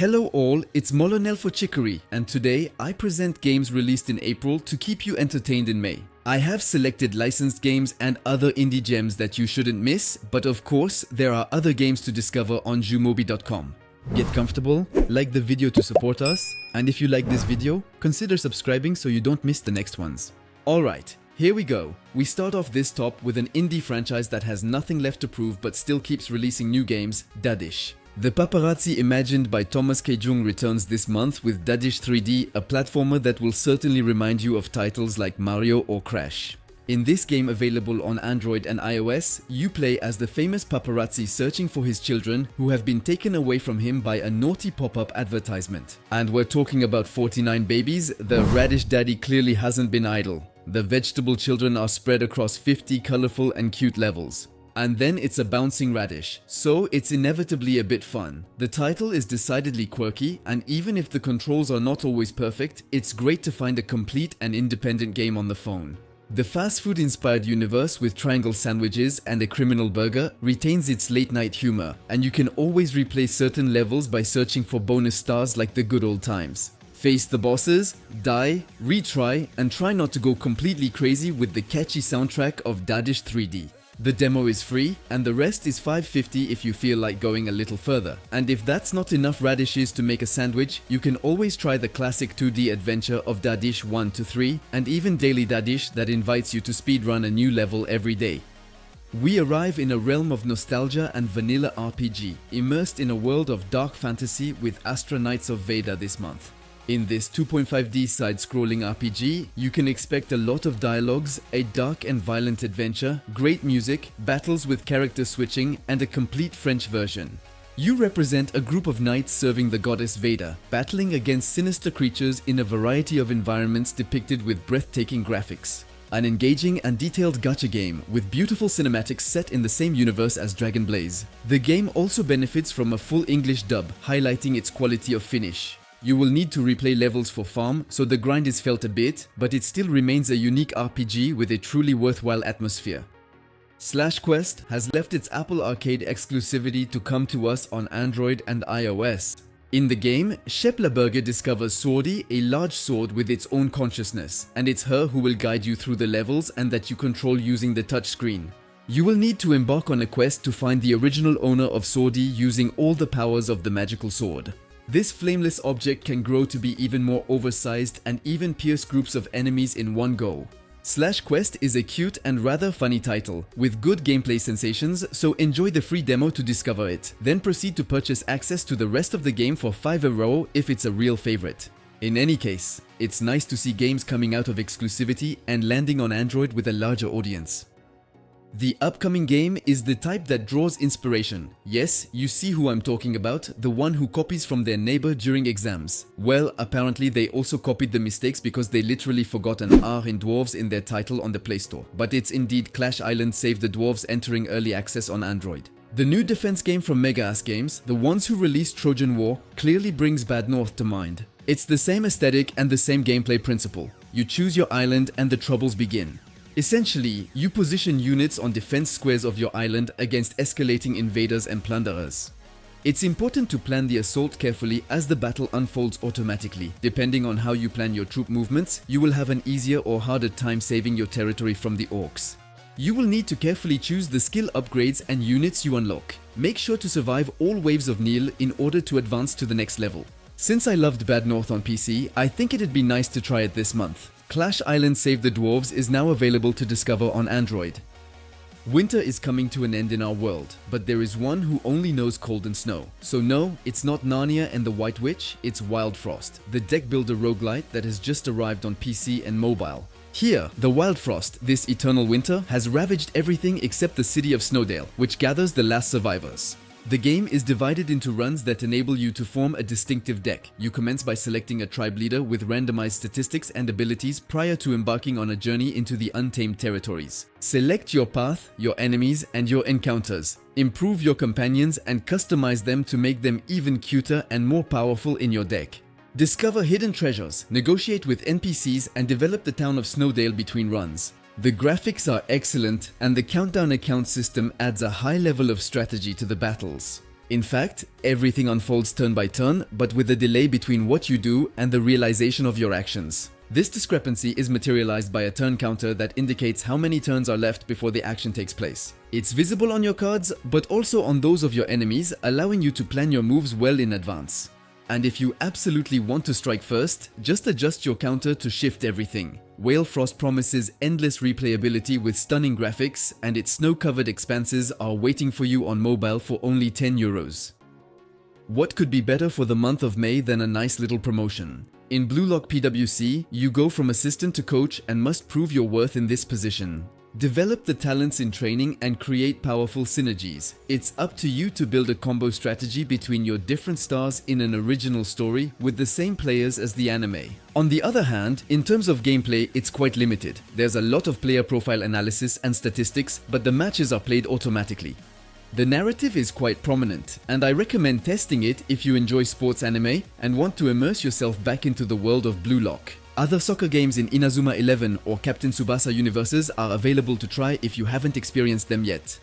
Hello all, it's Molonel for Chicory, and today I present games released in April to keep you entertained in May. I have selected licensed games and other indie gems that you shouldn't miss, but of course there are other games to discover on jumobi.com. Get comfortable, like the video to support us, and if you like this video, consider subscribing so you don't miss the next ones. Alright, here we go. We start off this top with an indie franchise that has nothing left to prove but still keeps releasing new games, Dadish. The paparazzi imagined by Thomas K. Jung returns this month with Dadish 3D, a platformer that will certainly remind you of titles like Mario or Crash. In this game, available on Android and iOS, you play as the famous paparazzi searching for his children who have been taken away from him by a naughty pop-up advertisement. And we're talking about 49 babies. The radish daddy clearly hasn't been idle. The vegetable children are spread across 50 colorful and cute levels. And then it's a bouncing radish, so it's inevitably a bit fun. The title is decidedly quirky, and even if the controls are not always perfect, it's great to find a complete and independent game on the phone. The fast food inspired universe with triangle sandwiches and a criminal burger retains its late night humor, and you can always replay certain levels by searching for bonus stars like the good old times. Face the bosses, die, retry, and try not to go completely crazy with the catchy soundtrack of Dadish 3D. The demo is free, and the rest is $5.50 if you feel like going a little further. And if that's not enough radishes to make a sandwich, you can always try the classic 2D adventure of Dadish 1 to 3, and even Daily Dadish that invites you to speedrun a new level every day. We arrive in a realm of nostalgia and vanilla RPG, immersed in a world of dark fantasy with Astra Knights of Veda this month. In this 2.5D side-scrolling RPG, you can expect a lot of dialogues, a dark and violent adventure, great music, battles with character switching, and a complete French version. You represent a group of knights serving the goddess Veda, battling against sinister creatures in a variety of environments depicted with breathtaking graphics. An engaging and detailed gacha game with beautiful cinematics set in the same universe as Dragon Blaze. The game also benefits from a full English dub, highlighting its quality of finish. You will need to replay levels for farm, so the grind is felt a bit, but it still remains a unique RPG with a truly worthwhile atmosphere. Quest has left its Apple Arcade exclusivity to come to us on Android and iOS. In the game, Shep LaBerge discovers Swordy, a large sword with its own consciousness, and it's her who will guide you through the levels and that you control using the touchscreen. You will need to embark on a quest to find the original owner of Swordy using all the powers of the magical sword. This flameless object can grow to be even more oversized and even pierce groups of enemies in one go. Quest is a cute and rather funny title, with good gameplay sensations, so enjoy the free demo to discover it. Then proceed to purchase access to the rest of the game for €5 if it's a real favorite. In any case, it's nice to see games coming out of exclusivity and landing on Android with a larger audience. The upcoming game is the type that draws inspiration. Yes, you see who I'm talking about, the one who copies from their neighbor during exams. Well, apparently they also copied the mistakes because they literally forgot an R in Dwarves in their title on the Play Store. But it's indeed Clash Island Save the Dwarves entering early access on Android. The new defense game from Mega Ass Games, the ones who released Trojan War, clearly brings Bad North to mind. It's the same aesthetic and the same gameplay principle. You choose your island and the troubles begin. Essentially, you position units on defense squares of your island against escalating invaders and plunderers. It's important to plan the assault carefully as the battle unfolds automatically. Depending on how you plan your troop movements, you will have an easier or harder time saving your territory from the orcs. You will need to carefully choose the skill upgrades and units you unlock. Make sure to survive all waves of Neil in order to advance to the next level. Since I loved Bad North on PC, I think it'd be nice to try it this month. Clash Island Save the Dwarves is now available to discover on Android. Winter is coming to an end in our world, but there is one who only knows cold and snow. So no, it's not Narnia and the White Witch, it's Wildfrost, the deck builder roguelite that has just arrived on PC and mobile. Here, the Wildfrost, this eternal winter, has ravaged everything except the city of Snowdale, which gathers the last survivors. The game is divided into runs that enable you to form a distinctive deck. You commence by selecting a tribe leader with randomized statistics and abilities prior to embarking on a journey into the untamed territories. Select your path, your enemies, and your encounters. Improve your companions and customize them to make them even cuter and more powerful in your deck. Discover hidden treasures, negotiate with NPCs, and develop the town of Snowdale between runs. The graphics are excellent, and the countdown account system adds a high level of strategy to the battles. In fact, everything unfolds turn by turn, but with a delay between what you do and the realization of your actions. This discrepancy is materialized by a turn counter that indicates how many turns are left before the action takes place. It's visible on your cards, but also on those of your enemies, allowing you to plan your moves well in advance. And if you absolutely want to strike first, just adjust your counter to shift everything. Wildfrost promises endless replayability with stunning graphics, and its snow-covered expanses are waiting for you on mobile for only €10. What could be better for the month of May than a nice little promotion? In Lock PWC, you go from assistant to coach and must prove your worth in this position. Develop the talents in training and create powerful synergies. It's up to you to build a combo strategy between your different stars in an original story with the same players as the anime. On the other hand, in terms of gameplay, it's quite limited. There's a lot of player profile analysis and statistics, but the matches are played automatically. The narrative is quite prominent, and I recommend testing it if you enjoy sports anime and want to immerse yourself back into the world of Lock. Other soccer games in Inazuma 11 or Captain Tsubasa universes are available to try if you haven't experienced them yet.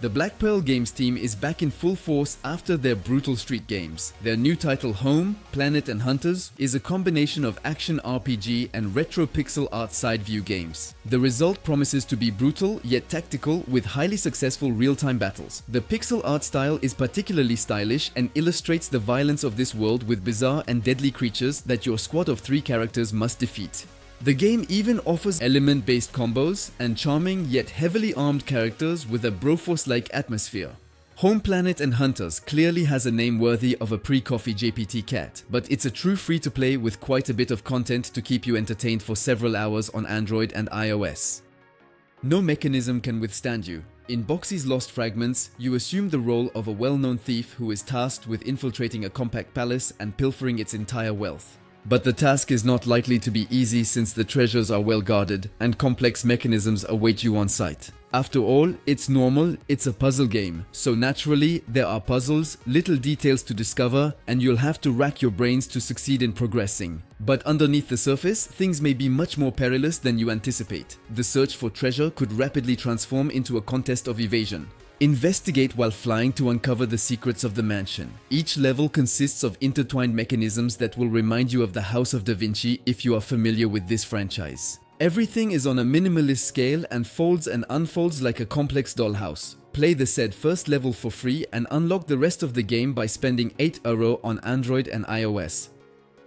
The Black Pearl Games team is back in full force after their brutal street games. Their new title Home, Planet and Hunters is a combination of action RPG and retro pixel art side view games. The result promises to be brutal yet tactical with highly successful real-time battles. The pixel art style is particularly stylish and illustrates the violence of this world with bizarre and deadly creatures that your squad of 3 characters must defeat. The game even offers element-based combos and charming yet heavily armed characters with a Broforce-like atmosphere. Home Planet and Hunters clearly has a name worthy of a pre-coffee JPT cat, but it's a true free-to-play with quite a bit of content to keep you entertained for several hours on Android and iOS. No mechanism can withstand you. In Boxy's Lost Fragments, you assume the role of a well-known thief who is tasked with infiltrating a compact palace and pilfering its entire wealth. But the task is not likely to be easy since the treasures are well guarded and complex mechanisms await you on site. After all, it's normal, it's a puzzle game, so naturally there are puzzles, little details to discover, and you'll have to rack your brains to succeed in progressing. But underneath the surface, things may be much more perilous than you anticipate. The search for treasure could rapidly transform into a contest of evasion. Investigate while flying to uncover the secrets of the mansion. Each level consists of intertwined mechanisms that will remind you of the House of Da Vinci if you are familiar with this franchise. Everything is on a minimalist scale and folds and unfolds like a complex dollhouse. Play the said first level for free and unlock the rest of the game by spending €8 on Android and iOS.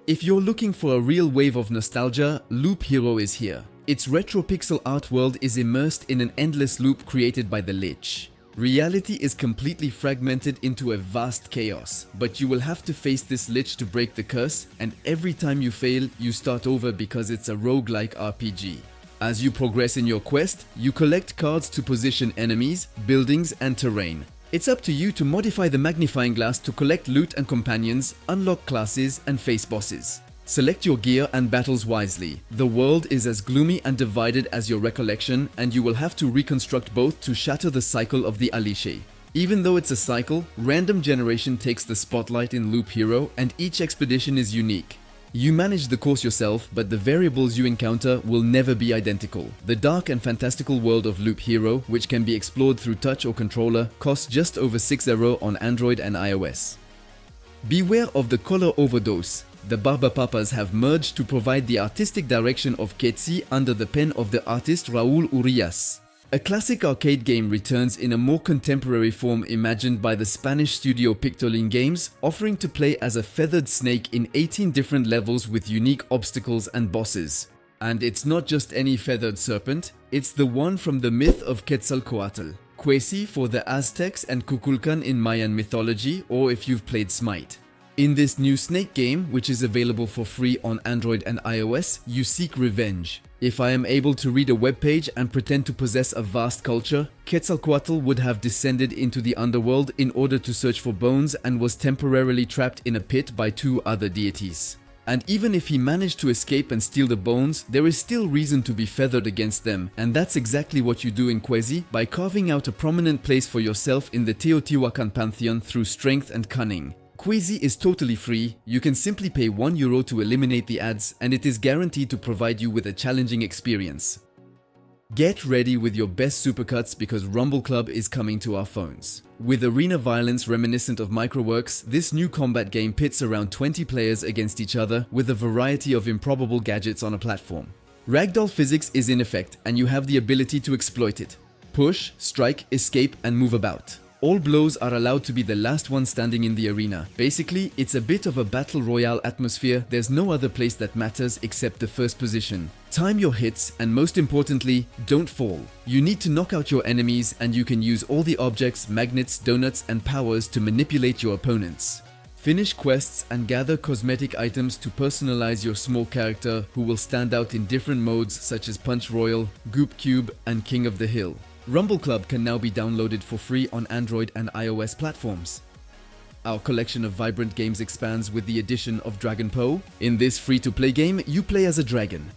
If you're looking for a real wave of nostalgia, Loop Hero is here. Its retro pixel art world is immersed in an endless loop created by the Lich. Reality is completely fragmented into a vast chaos, but you will have to face this lich to break the curse, and every time you fail, you start over because it's a roguelike RPG. As you progress in your quest, you collect cards to position enemies, buildings, and terrain. It's up to you to modify the magnifying glass to collect loot and companions, unlock classes, and face bosses. Select your gear and battles wisely. The world is as gloomy and divided as your recollection, and you will have to reconstruct both to shatter the cycle of the Aliche. Even though it's a cycle, random generation takes the spotlight in Loop Hero, and each expedition is unique. You manage the course yourself, but the variables you encounter will never be identical. The dark and fantastical world of Loop Hero, which can be explored through touch or controller, costs just over €6 on Android and iOS. Beware of the color overdose. The Barbapapas have merged to provide the artistic direction of Questzi under the pen of the artist Raúl Urias. A classic arcade game returns in a more contemporary form imagined by the Spanish studio Pictoline Games, offering to play as a feathered snake in 18 different levels with unique obstacles and bosses. And it's not just any feathered serpent, it's the one from the myth of Quetzalcoatl. Questzi for the Aztecs and Kukulkan in Mayan mythology, or if you've played Smite. In this new snake game, which is available for free on Android and iOS, you seek revenge. If I am able to read a webpage and pretend to possess a vast culture, Quetzalcoatl would have descended into the underworld in order to search for bones and was temporarily trapped in a pit by 2 other deities. And even if he managed to escape and steal the bones, there is still reason to be feathered against them, and that's exactly what you do in Questzi by carving out a prominent place for yourself in the Teotihuacan pantheon through strength and cunning. Questzi is totally free. You can simply pay €1 to eliminate the ads, and it is guaranteed to provide you with a challenging experience. Get ready with your best supercuts because Rumble Club is coming to our phones. With arena violence reminiscent of Microworks, this new combat game pits around 20 players against each other with a variety of improbable gadgets on a platform. Ragdoll physics is in effect and you have the ability to exploit it. Push, strike, escape and move about. All blows are allowed to be the last one standing in the arena. Basically, it's a bit of a battle royale atmosphere. There's no other place that matters except the first position. Time your hits and most importantly, don't fall. You need to knock out your enemies and you can use all the objects, magnets, donuts and powers to manipulate your opponents. Finish quests and gather cosmetic items to personalize your small character who will stand out in different modes such as Punch Royal, Goop Cube and King of the Hill. Rumble Club can now be downloaded for free on Android and iOS platforms. Our collection of vibrant games expands with the addition of Dragon Po. In this free-to-play game, you play as a dragon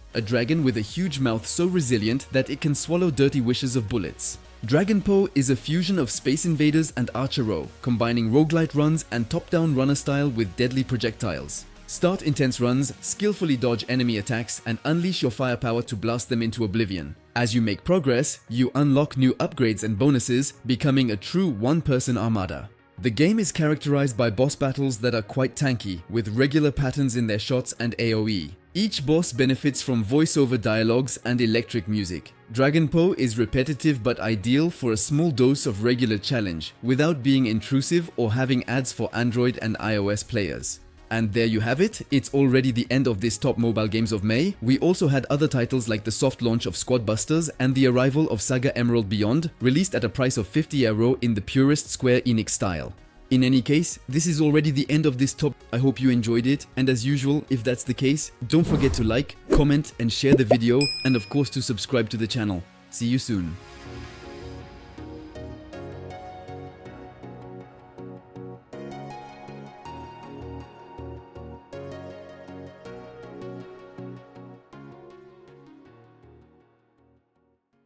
with a huge mouth so resilient that it can swallow dirty wishes of bullets. Dragon Po is a fusion of Space Invaders and Archero, combining roguelite runs and top-down runner style with deadly projectiles. Start intense runs, skillfully dodge enemy attacks, and unleash your firepower to blast them into oblivion. As you make progress, you unlock new upgrades and bonuses, becoming a true one-person armada. The game is characterized by boss battles that are quite tanky, with regular patterns in their shots and AoE. Each boss benefits from voiceover dialogues and electric music. Dragon Po is repetitive but ideal for a small dose of regular challenge, without being intrusive or having ads for Android and iOS players. And there you have it, it's already the end of this top mobile games of May. We also had other titles like the soft launch of Squad Busters and the arrival of Saga Emerald Beyond, released at a price of €50 in the purest Square Enix style. In any case, this is already the end of this top. I hope you enjoyed it, and as usual, if that's the case, don't forget to like, comment and share the video, and of course to subscribe to the channel. See you soon.